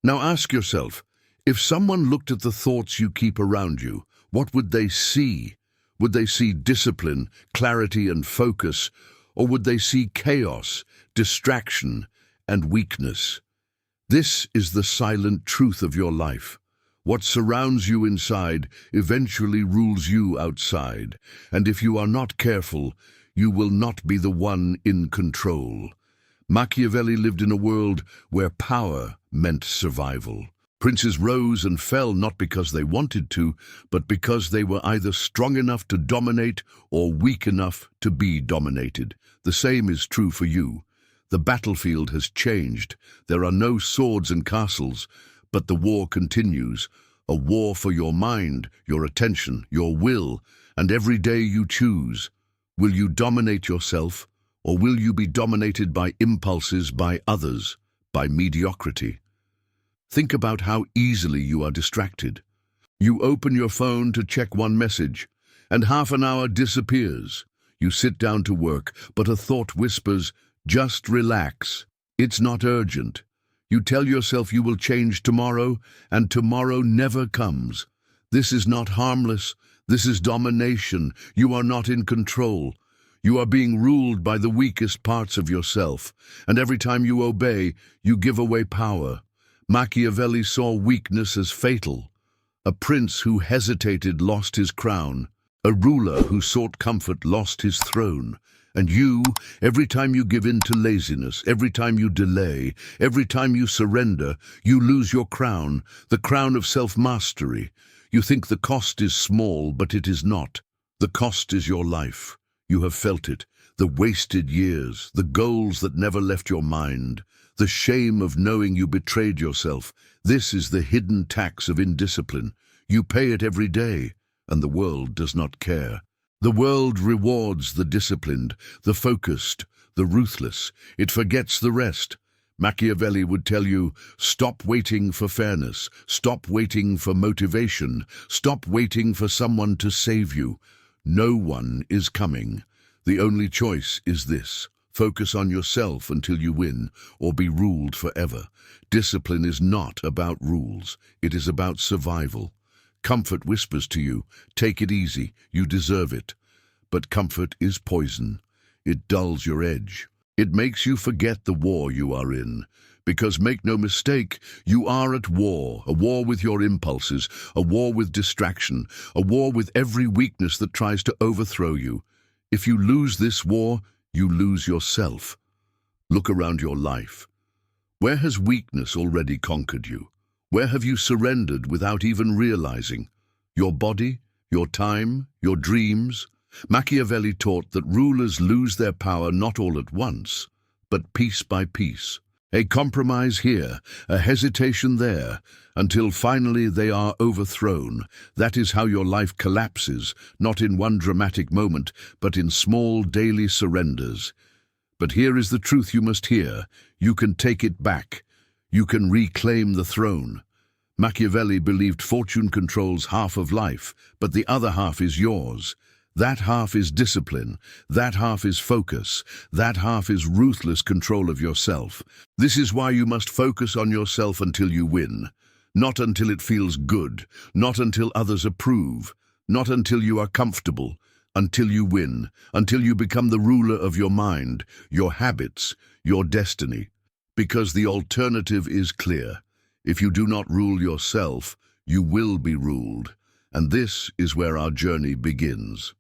Now ask yourself, if someone looked at the thoughts you keep around you, what would they see? Would they see discipline, clarity, and focus, or would they see chaos, distraction, and weakness? This is the silent truth of your life. What surrounds you inside eventually rules you outside, and if you are not careful, you will not be the one in control. Machiavelli lived in a world where power meant survival. Princes rose and fell not because they wanted to, but because they were either strong enough to dominate or weak enough to be dominated. The same is true for you. The battlefield has changed. There are no swords and castles, but the war continues. A war for your mind, your attention, your will, and every day you choose. Will you dominate yourself, or will you be dominated by impulses, by others, by mediocrity? Think about how easily you are distracted. You open your phone to check one message, and half an hour disappears. You sit down to work, but a thought whispers, "Just relax. It's not urgent." You tell yourself you will change tomorrow, and tomorrow never comes. This is not harmless. This is domination. You are not in control. You are being ruled by the weakest parts of yourself, and every time you obey, you give away power. Machiavelli saw weakness as fatal. A prince who hesitated lost his crown. A ruler who sought comfort lost his throne. And you, every time you give in to laziness, every time you delay, every time you surrender, you lose your crown, the crown of self-mastery. You think the cost is small, but it is not. The cost is your life. You have felt it, the wasted years, the goals that never left your mind, the shame of knowing you betrayed yourself. This is the hidden tax of indiscipline. You pay it every day, and the world does not care. The world rewards the disciplined, the focused, the ruthless. It forgets the rest. Machiavelli would tell you, stop waiting for fairness, stop waiting for motivation, stop waiting for someone to save you. No one is coming. The only choice is this. Focus on yourself until you win, or be ruled forever. Discipline is not about rules. It is about survival. Comfort whispers to you, take it easy, you deserve it. But comfort is poison. It dulls your edge. It makes you forget the war you are in. Because make no mistake, you are at war, a war with your impulses, a war with distraction, a war with every weakness that tries to overthrow you. If you lose this war, you lose yourself. Look around your life. Where has weakness already conquered you? Where have you surrendered without even realizing? Your body, your time, your dreams? Machiavelli taught that rulers lose their power not all at once, but piece by piece. A compromise here, a hesitation there, until finally they are overthrown. That is how your life collapses, not in one dramatic moment, but in small daily surrenders. But here is the truth you must hear. You can take it back. You can reclaim the throne. Machiavelli believed fortune controls half of life, but the other half is yours. That half is discipline, that half is focus, that half is ruthless control of yourself. This is why you must focus on yourself until you win. Not until it feels good, not until others approve, not until you are comfortable, until you win, until you become the ruler of your mind, your habits, your destiny. Because the alternative is clear. If you do not rule yourself, you will be ruled. And this is where our journey begins.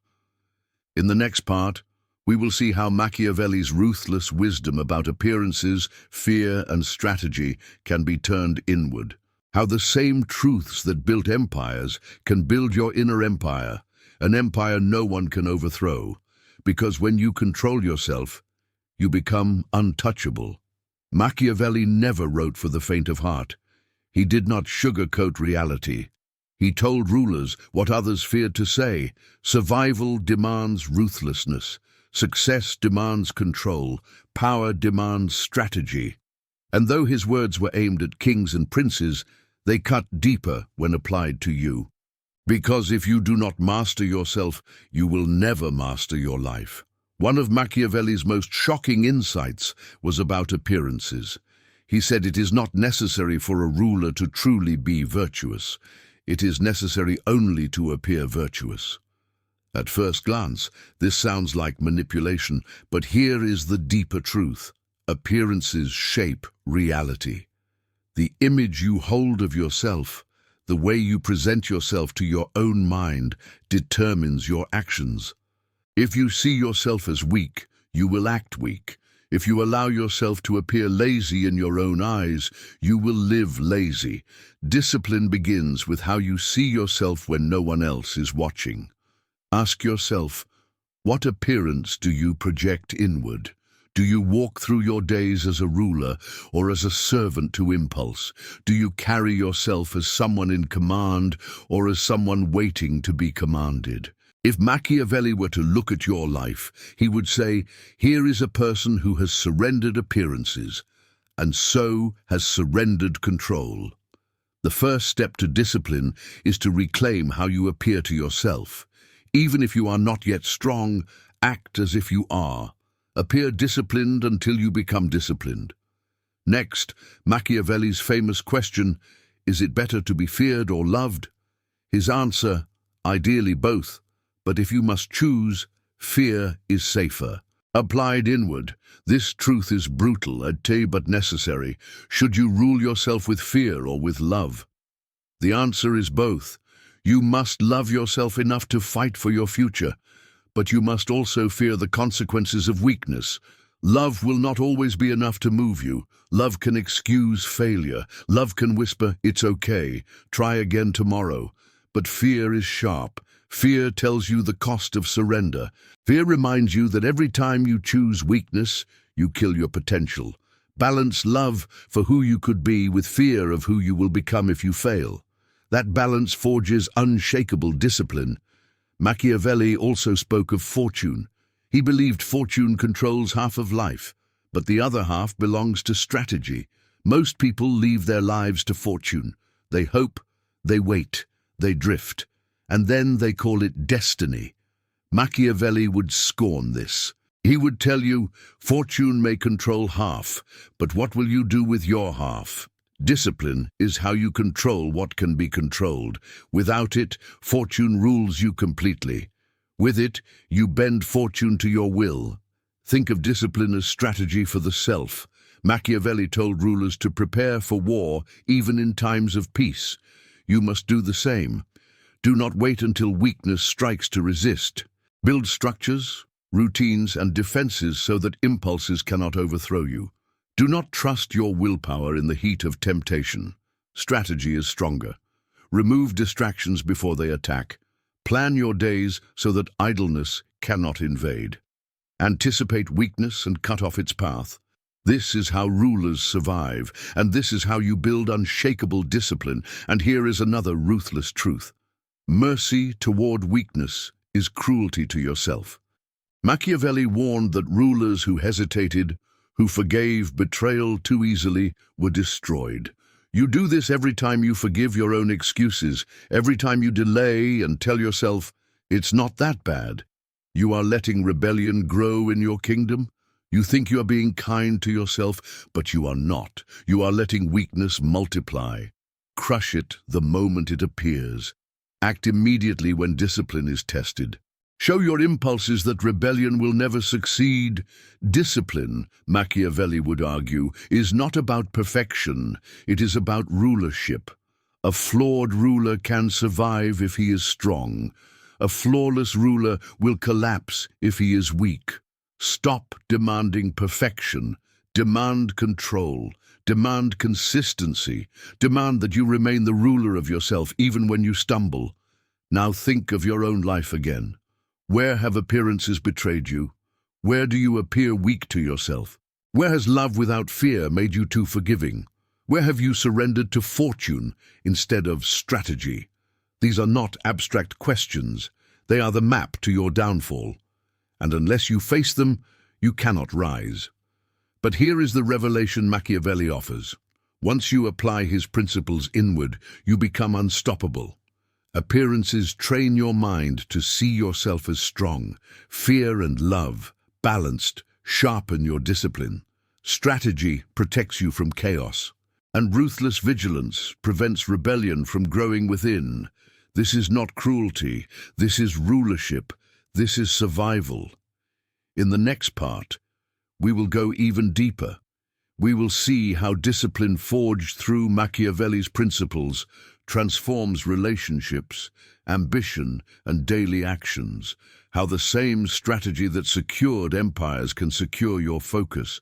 In the next part, we will see how Machiavelli's ruthless wisdom about appearances, fear, and strategy can be turned inward. How the same truths that built empires can build your inner empire, an empire no one can overthrow. Because when you control yourself, you become untouchable. Machiavelli never wrote for the faint of heart. He did not sugarcoat reality. He told rulers what others feared to say. Survival demands ruthlessness. Success demands control. Power demands strategy. And though his words were aimed at kings and princes, they cut deeper when applied to you. Because if you do not master yourself, you will never master your life. One of Machiavelli's most shocking insights was about appearances. He said it is not necessary for a ruler to truly be virtuous. It is necessary only to appear virtuous. At first glance, this sounds like manipulation, but here is the deeper truth. Appearances shape reality. The image you hold of yourself, the way you present yourself to your own mind, determines your actions. If you see yourself as weak, you will act weak. If you allow yourself to appear lazy in your own eyes, you will live lazy. Discipline begins with how you see yourself when no one else is watching. Ask yourself, what appearance do you project inward? Do you walk through your days as a ruler or as a servant to impulse? Do you carry yourself as someone in command or as someone waiting to be commanded? If Machiavelli were to look at your life, he would say, here is a person who has surrendered appearances and so has surrendered control. The first step to discipline is to reclaim how you appear to yourself. Even if you are not yet strong, act as if you are. Appear disciplined until you become disciplined. Next, Machiavelli's famous question, is it better to be feared or loved? His answer, ideally both. But if you must choose, fear is safer. Applied inward, this truth is brutal, but necessary. Should you rule yourself with fear or with love? The answer is both. You must love yourself enough to fight for your future, but you must also fear the consequences of weakness. Love will not always be enough to move you. Love can excuse failure. Love can whisper, it's okay, try again tomorrow. But fear is sharp. Fear tells you the cost of surrender. Fear reminds you that every time you choose weakness, you kill your potential. Balance love for who you could be with fear of who you will become if you fail. That balance forges unshakable discipline. Machiavelli also spoke of fortune. He believed fortune controls half of life, but the other half belongs to strategy. Most people leave their lives to fortune. They hope, they wait, they drift. And then they call it destiny. Machiavelli would scorn this. He would tell you, fortune may control half, but what will you do with your half? Discipline is how you control what can be controlled. Without it, fortune rules you completely. With it, you bend fortune to your will. Think of discipline as strategy for the self. Machiavelli told rulers to prepare for war even in times of peace. You must do the same. Do not wait until weakness strikes to resist. Build structures, routines, and defenses so that impulses cannot overthrow you. Do not trust your willpower in the heat of temptation. Strategy is stronger. Remove distractions before they attack. Plan your days so that idleness cannot invade. Anticipate weakness and cut off its path. This is how rulers survive, and this is how you build unshakable discipline. And here is another ruthless truth. Mercy toward weakness is cruelty to yourself. Machiavelli warned that rulers who hesitated, who forgave betrayal too easily, were destroyed. You do this every time you forgive your own excuses, every time you delay and tell yourself, it's not that bad. You are letting rebellion grow in your kingdom. You think you are being kind to yourself, but you are not. You are letting weakness multiply. Crush it the moment it appears. Act immediately when discipline is tested. Show your impulses that rebellion will never succeed. Discipline, Machiavelli would argue, is not about perfection. It is about rulership. A flawed ruler can survive if he is strong. A flawless ruler will collapse if he is weak. Stop demanding perfection. Demand control. Demand consistency. Demand that you remain the ruler of yourself even when you stumble. Now think of your own life again. Where have appearances betrayed you? Where do you appear weak to yourself? Where has love without fear made you too forgiving? Where have you surrendered to fortune instead of strategy? These are not abstract questions. They are the map to your downfall. And unless you face them, you cannot rise. But here is the revelation Machiavelli offers. Once you apply his principles inward, you become unstoppable. Appearances train your mind to see yourself as strong. Fear and love, balanced, sharpen your discipline. Strategy protects you from chaos, and ruthless vigilance prevents rebellion from growing within. This is not cruelty, this is rulership, this is survival. In the next part, we will go even deeper. We will see how discipline forged through Machiavelli's principles transforms relationships, ambition, and daily actions, how the same strategy that secured empires can secure your focus,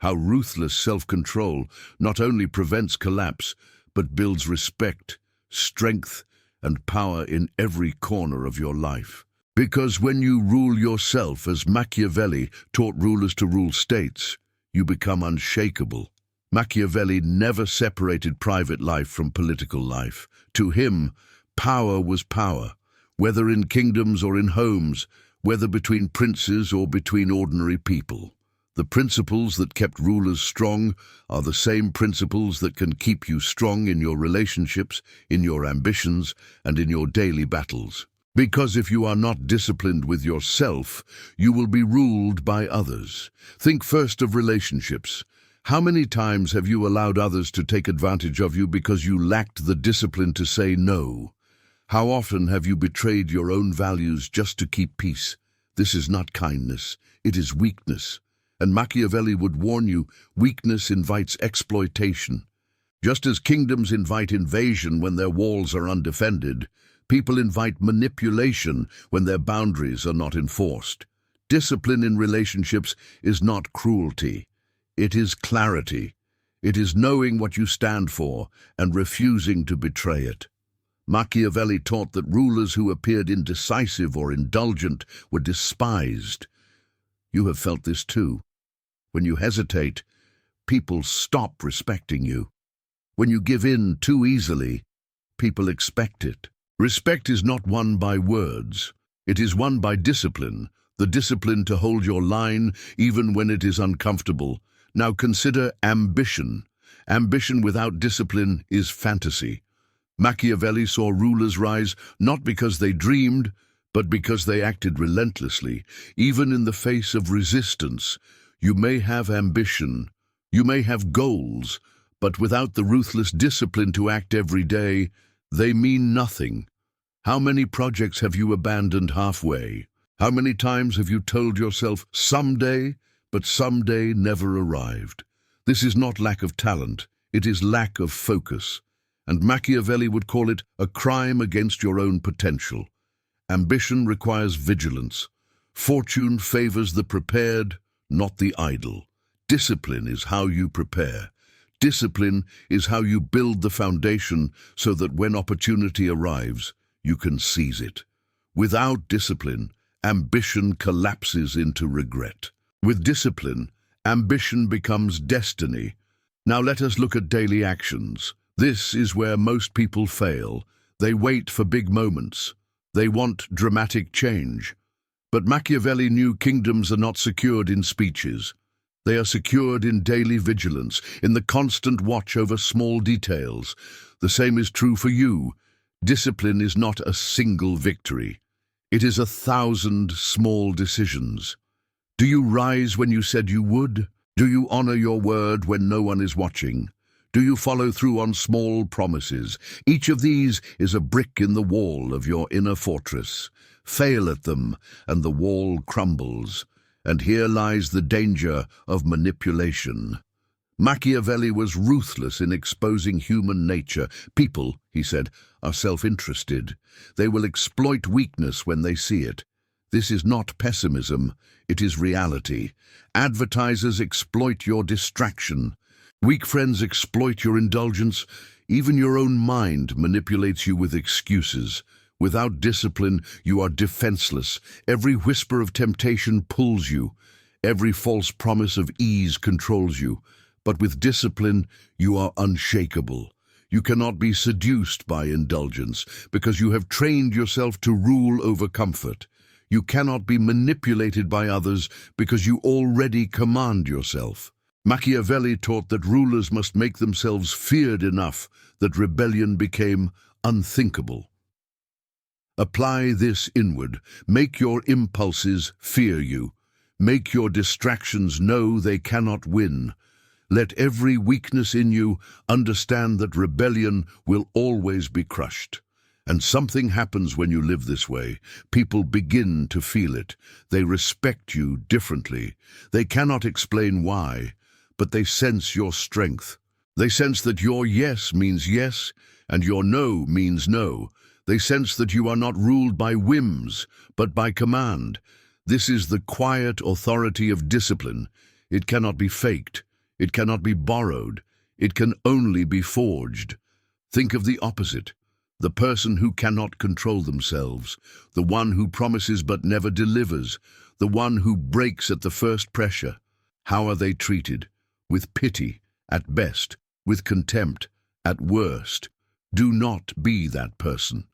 how ruthless self-control not only prevents collapse, but builds respect, strength, and power in every corner of your life. Because when you rule yourself as Machiavelli taught rulers to rule states, you become unshakable. Machiavelli never separated private life from political life. To him, power was power, whether in kingdoms or in homes, whether between princes or between ordinary people. The principles that kept rulers strong are the same principles that can keep you strong in your relationships, in your ambitions, and in your daily battles. Because if you are not disciplined with yourself, you will be ruled by others. Think first of relationships. How many times have you allowed others to take advantage of you because you lacked the discipline to say no? How often have you betrayed your own values just to keep peace? This is not kindness, it is weakness. And Machiavelli would warn you, weakness invites exploitation. Just as kingdoms invite invasion when their walls are undefended, people invite manipulation when their boundaries are not enforced. Discipline in relationships is not cruelty. It is clarity. It is knowing what you stand for and refusing to betray it. Machiavelli taught that rulers who appeared indecisive or indulgent were despised. You have felt this too. When you hesitate, people stop respecting you. When you give in too easily, people expect it. Respect is not won by words. It is won by discipline, the discipline to hold your line even when it is uncomfortable. Now consider ambition. Ambition without discipline is fantasy. Machiavelli saw rulers rise not because they dreamed, but because they acted relentlessly. Even in the face of resistance, you may have ambition, you may have goals, but without the ruthless discipline to act every day, they mean nothing. How many projects have you abandoned halfway? How many times have you told yourself, someday, but someday never arrived? This is not lack of talent, it is lack of focus. And Machiavelli would call it a crime against your own potential. Ambition requires vigilance. Fortune favors the prepared, not the idle. Discipline is how you prepare. Discipline is how you build the foundation so that when opportunity arrives, you can seize it. Without discipline, ambition collapses into regret. With discipline, ambition becomes destiny. Now let us look at daily actions. This is where most people fail. They wait for big moments. They want dramatic change. But Machiavelli knew kingdoms are not secured in speeches. They are secured in daily vigilance, in the constant watch over small details. The same is true for you. Discipline is not a single victory. It is 1,000 small decisions. Do you rise when you said you would? Do you honor your word when no one is watching? Do you follow through on small promises? Each of these is a brick in the wall of your inner fortress. Fail at them, and the wall crumbles. And here lies the danger of manipulation. Machiavelli was ruthless in exposing human nature. People, he said, are self-interested. They will exploit weakness when they see it. This is not pessimism, it is reality. Advertisers exploit your distraction. Weak friends exploit your indulgence. Even your own mind manipulates you with excuses. Without discipline, you are defenseless. Every whisper of temptation pulls you. Every false promise of ease controls you. But with discipline, you are unshakable. You cannot be seduced by indulgence because you have trained yourself to rule over comfort. You cannot be manipulated by others because you already command yourself. Machiavelli taught that rulers must make themselves feared enough that rebellion became unthinkable. Apply this inward. Make your impulses fear you. Make your distractions know they cannot win. Let every weakness in you understand that rebellion will always be crushed. And something happens when you live this way. People begin to feel it. They respect you differently. They cannot explain why, but they sense your strength. They sense that your yes means yes, and your no means no. They sense that you are not ruled by whims, but by command. This is the quiet authority of discipline. It cannot be faked. It cannot be borrowed. It can only be forged. Think of the opposite. The person who cannot control themselves, the one who promises but never delivers, the one who breaks at the first pressure. How are they treated? With pity, at best, with contempt, at worst. Do not be that person.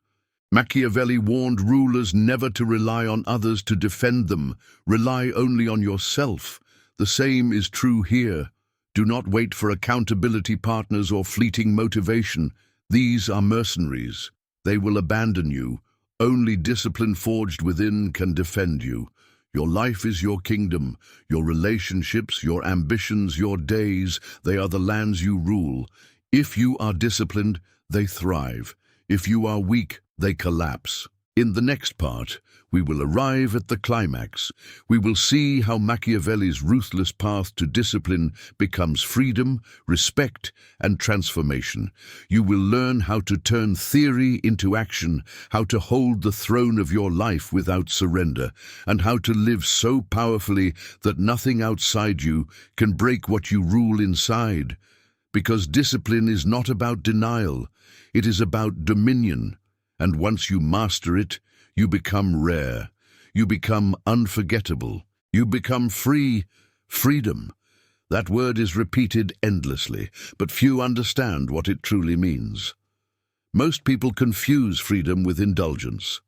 Machiavelli warned rulers never to rely on others to defend them. Rely only on yourself. The same is true here. Do not wait for accountability partners or fleeting motivation. These are mercenaries. They will abandon you. Only discipline forged within can defend you. Your life is your kingdom. Your relationships, your ambitions, your days, they are the lands you rule. If you are disciplined, they thrive. If you are weak, they collapse. In the next part, we will arrive at the climax. We will see how Machiavelli's ruthless path to discipline becomes freedom, respect, and transformation. You will learn how to turn theory into action, how to hold the throne of your life without surrender, and how to live so powerfully that nothing outside you can break what you rule inside. Because discipline is not about denial, it is about dominion. And once you master it, you become rare. You become unforgettable. You become free. Freedom. That word is repeated endlessly, but few understand what it truly means. Most people confuse freedom with indulgence.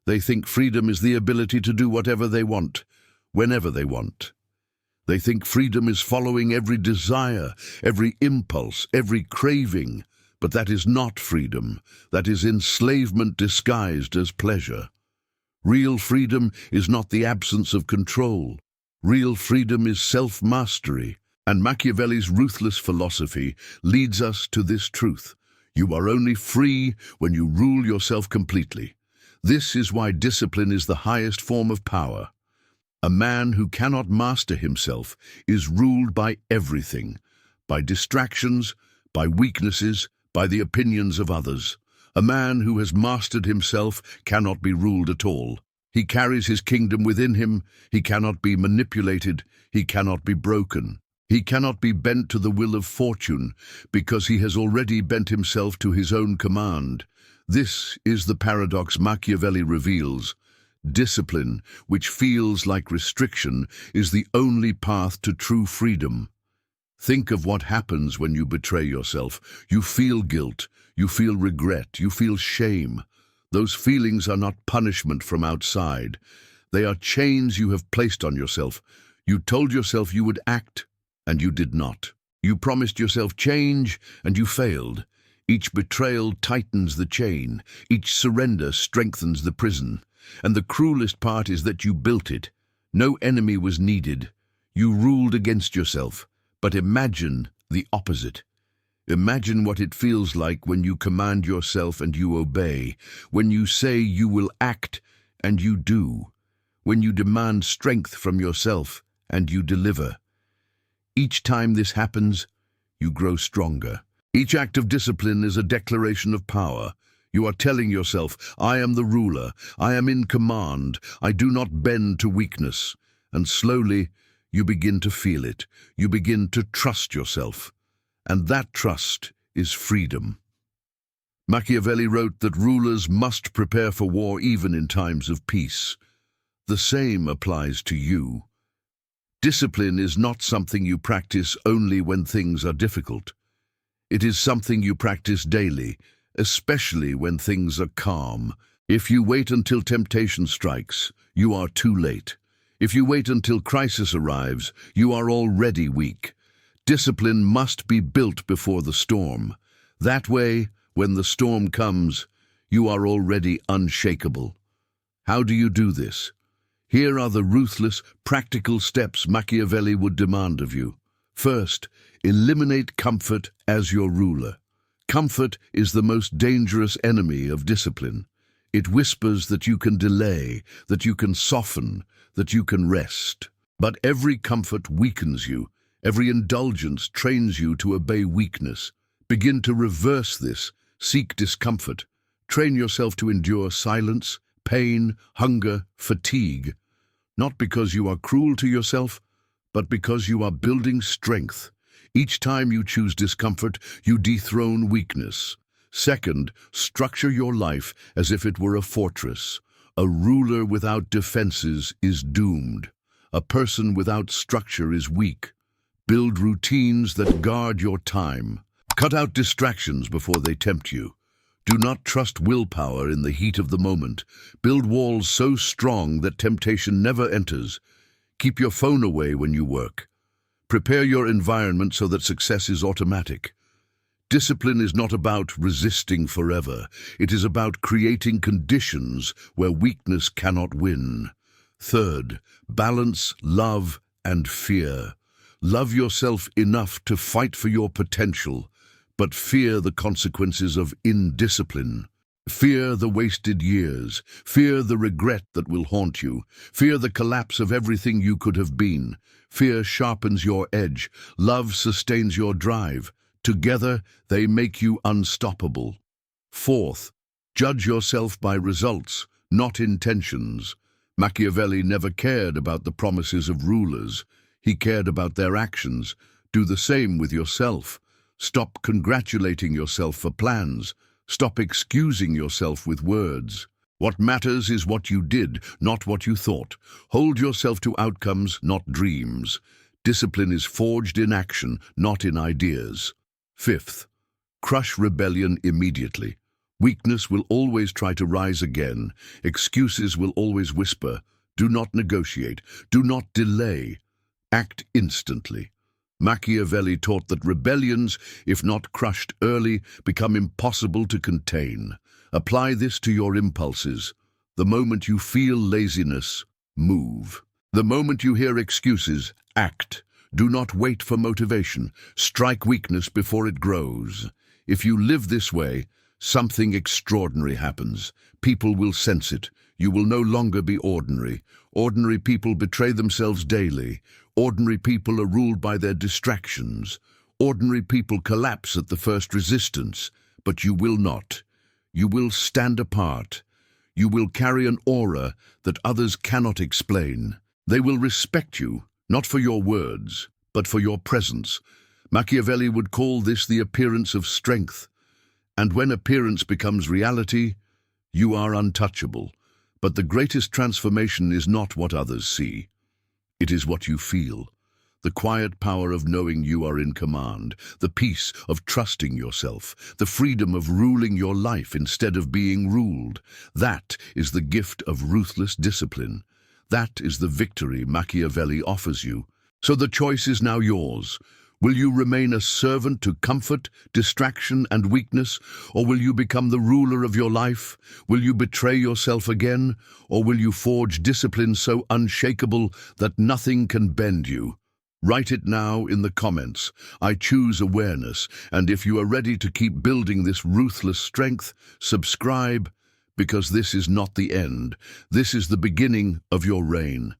They think freedom is the ability to do whatever they want, whenever they want. They think freedom is following every desire, every impulse, every craving. But that is not freedom. That is enslavement disguised as pleasure. Real freedom is not the absence of control. Real freedom is self-mastery. And Machiavelli's ruthless philosophy leads us to this truth. You are only free when you rule yourself completely. This is why discipline is the highest form of power. A man who cannot master himself is ruled by everything, by distractions, by weaknesses, by the opinions of others. A man who has mastered himself cannot be ruled at all. He carries his kingdom within him. He cannot be manipulated. He cannot be broken. He cannot be bent to the will of fortune, because he has already bent himself to his own command. This is the paradox Machiavelli reveals. Discipline, which feels like restriction, is the only path to true freedom. Think of what happens when you betray yourself. You feel guilt, you feel regret, you feel shame. Those feelings are not punishment from outside. They are chains you have placed on yourself. You told yourself you would act, and you did not. You promised yourself change, and you failed. Each betrayal tightens the chain. Each surrender strengthens the prison. And the cruelest part is that you built it. No enemy was needed. You ruled against yourself. But imagine the opposite. Imagine what it feels like when you command yourself and you obey, when you say you will act and you do, when you demand strength from yourself and you deliver. Each time this happens, you grow stronger. Each act of discipline is a declaration of power. You are telling yourself, I am the ruler, I am in command, I do not bend to weakness. And slowly, you begin to feel it. You begin to trust yourself. And that trust is freedom. Machiavelli wrote that rulers must prepare for war even in times of peace. The same applies to you. Discipline is not something you practice only when things are difficult. It is something you practice daily, especially when things are calm. If you wait until temptation strikes, you are too late. If you wait until crisis arrives, you are already weak. Discipline must be built before the storm. That way, when the storm comes, you are already unshakable. How do you do this? Here are the ruthless, practical steps Machiavelli would demand of you. First, eliminate comfort as your ruler. Comfort is the most dangerous enemy of discipline. It whispers that you can delay, that you can soften, that you can rest. But every comfort weakens you. Every indulgence trains you to obey weakness. Begin to reverse this. Seek discomfort. Train yourself to endure silence, pain, hunger, fatigue. Not because you are cruel to yourself, but because you are building strength. Each time you choose discomfort, you dethrone weakness. Second, structure your life as if it were a fortress. A ruler without defenses is doomed. A person without structure is weak. Build routines that guard your time. Cut out distractions before they tempt you. Do not trust willpower in the heat of the moment. Build walls so strong that temptation never enters. Keep your phone away when you work. Prepare your environment so that success is automatic. Discipline is not about resisting forever. It is about creating conditions where weakness cannot win. Third, balance love and fear. Love yourself enough to fight for your potential, but fear the consequences of indiscipline. Fear the wasted years. Fear the regret that will haunt you. Fear the collapse of everything you could have been. Fear sharpens your edge. Love sustains your drive. Together, they make you unstoppable. Fourth, judge yourself by results, not intentions. Machiavelli never cared about the promises of rulers. He cared about their actions. Do the same with yourself. Stop congratulating yourself for plans. Stop excusing yourself with words. What matters is what you did, not what you thought. Hold yourself to outcomes, not dreams. Discipline is forged in action, not in ideas. Fifth, crush rebellion immediately. Weakness will always try to rise again. Excuses will always whisper. Do not negotiate. Do not delay. Act instantly. Machiavelli taught that rebellions, if not crushed early, become impossible to contain. Apply this to your impulses. The moment you feel laziness, move. The moment you hear excuses, act. Do not wait for motivation. Strike weakness before it grows. If you live this way, something extraordinary happens. People will sense it. You will no longer be ordinary. Ordinary people betray themselves daily. Ordinary people are ruled by their distractions. Ordinary people collapse at the first resistance. But you will not. You will stand apart. You will carry an aura that others cannot explain. They will respect you, not for your words, but for your presence. Machiavelli would call this the appearance of strength. And when appearance becomes reality, you are untouchable. But the greatest transformation is not what others see. It is what you feel. The quiet power of knowing you are in command, the peace of trusting yourself, the freedom of ruling your life instead of being ruled. That is the gift of ruthless discipline. That is the victory Machiavelli offers you. So the choice is now yours. Will you remain a servant to comfort, distraction, and weakness, or will you become the ruler of your life? Will you betray yourself again, or will you forge discipline so unshakable that nothing can bend you? Write it now in the comments. I choose awareness, and if you are ready to keep building this ruthless strength, subscribe, because this is not the end. This is the beginning of your reign.